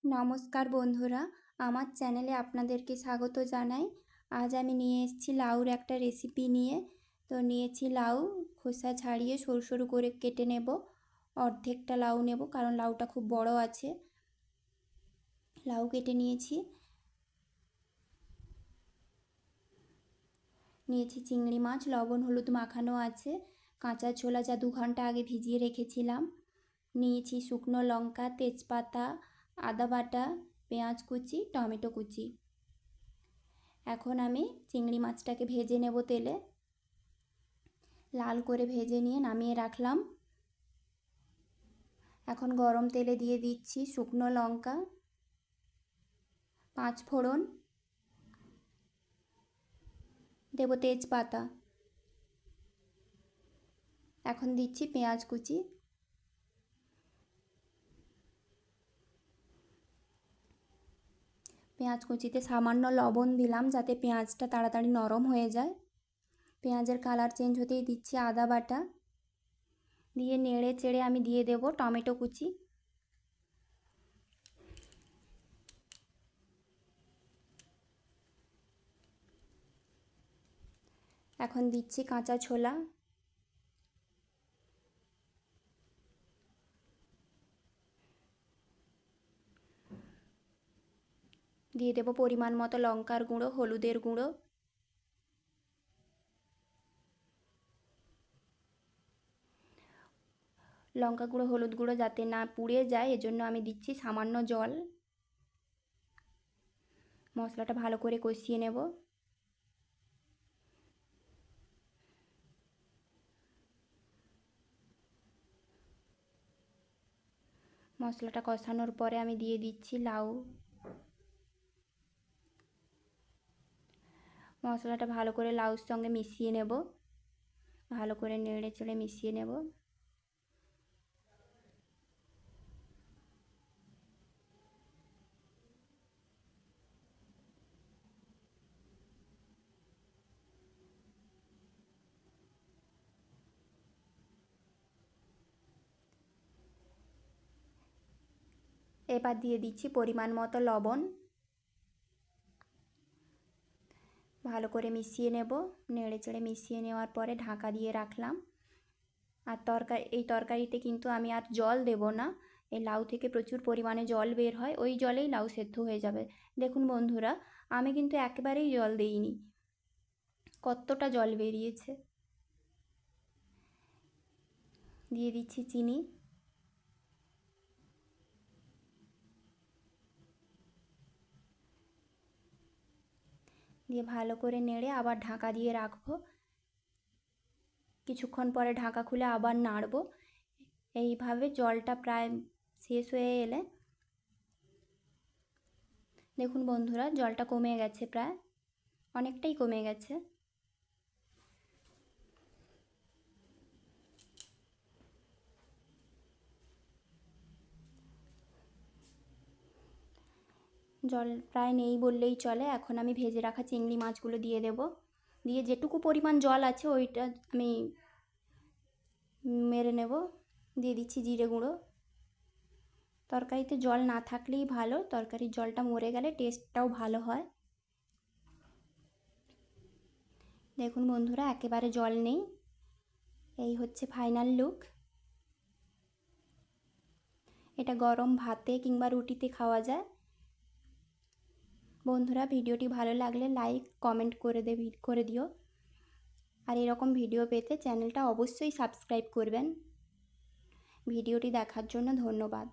নমস্কার বন্ধুরা, আমার চ্যানেলে আপনাদেরকে স্বাগত জানাই। আজ আমি নিয়ে এসেছি লাউর একটা রেসিপি নিয়ে। তো নিয়েছি লাউ, খোসা ছাড়িয়ে সরু সরু করে কেটে নেব। অর্ধেকটা লাউ নেব কারণ লাউটা খুব বড় আছে। লাউ কেটে নিয়েছি। চিংড়ি মাছ, লবণ হলুদ মাখানো আছে। কাঁচা ছোলা যা 2 ঘন্টা আগে ভিজিয়ে রেখেছিলাম। নিয়েছি শুকনো লঙ্কা, তেজপাতা, আদা বাটা, পেঁয়াজ কুচি, টমেটো কুচি। এখন আমি চিংড়ি মাছটাকে ভেজে নেব তেলে। লাল করে ভেজে নিয়ে নামিয়ে রাখলাম। এখন গরম তেলে দিয়ে দিচ্ছি শুকনো লঙ্কা, 5 ফোড়ন, দেব তেজপাতা। এখন দিচ্ছি পেঁয়াজ কুচি। পেঁয়াজ কুচিতে সামান্য লবণ দিলাম যাতে পেঁয়াজটা তাড়াতাড়ি নরম হয়ে যায়। পেঁয়াজের কালার চেঞ্জ হতেই দিচ্ছি আদা বাটা, দিয়ে নেড়ে চেড়ে আমি দিয়ে দেব টমেটো কুচি। এখন দিচ্ছি কাঁচা ছোলা, দিয়ে দেব পরিমাণ মতো লঙ্কার গুঁড়ো, হলুদের গুঁড়ো, লঙ্কা গুঁড়ো হলুদ গুঁড়ো যাতে না পুড়ে যায় এজন্য আমি দিচ্ছি সামান্য জল। মশলাটা ভালো করে কষিয়ে নেব। মশলাটা কষানোর পরে আমি দিয়ে দিচ্ছি লাউ। মশলাটা ভালো করে লাউর সঙ্গে মিশিয়ে নেব, ভালো করে নেড়ে চেড়ে মিশিয়ে নেব। এবার দিয়ে দিচ্ছি পরিমাণ মতো লবণ। ভালো করে মিশিয়ে নেব। নেড়ে চেড়ে মিশিয়ে নেওয়ার পরে ঢাকা দিয়ে রাখলাম। আর এই তরকারিতে কিন্তু আমি আর জল দেব না। এই লাউ থেকে প্রচুর পরিমাণে জল বের হয়, ওই জলেই লাউ সেদ্ধ হয়ে যাবে। দেখুন বন্ধুরা, আমি কিন্তু একেবারেই জল দিইনি, কতটা জল বেরিয়েছে। দিয়ে দিচ্ছি চিনি। দিয়ে ভালো করে নেড়ে আবার ঢাকা দিয়ে রাখবো। কিছুক্ষণ পরে ঢাকা খুলে আবার নাড়ব। এইভাবে জলটা প্রায় শেষ হয়ে এলে দেখুন বন্ধুরা, জলটা কমে গেছে, প্রায় অনেকটাই কমে গেছে। জল প্রায় নেই বললেই চলে। এখন আমি ভেজে রাখা চিংড়ি মাছগুলো দিয়ে দেব। দিয়ে যেটুকু পরিমাণ জল আছে ওইটা আমি মেরে নেব। দিয়ে দিচ্ছি জিরে গুঁড়ো। তরকারিতে জল না থাকলেই ভালো, তরকারির জলটা মরে গেলে টেস্টটাও ভালো হয়। দেখুন বন্ধুরা, একেবারে জল নেই। এই হচ্ছে ফাইনাল লুক। এটা গরম ভাতে কিংবা রুটিতে খাওয়া যায়। বন্ধুরা, ভিডিওটি ভালো লাগলে লাইক কমেন্ট করে দিও। আর এরকম ভিডিও পেতে চ্যানেলটা অবশ্যই সাবস্ক্রাইব করবেন। ভিডিওটি দেখার জন্য ধন্যবাদ।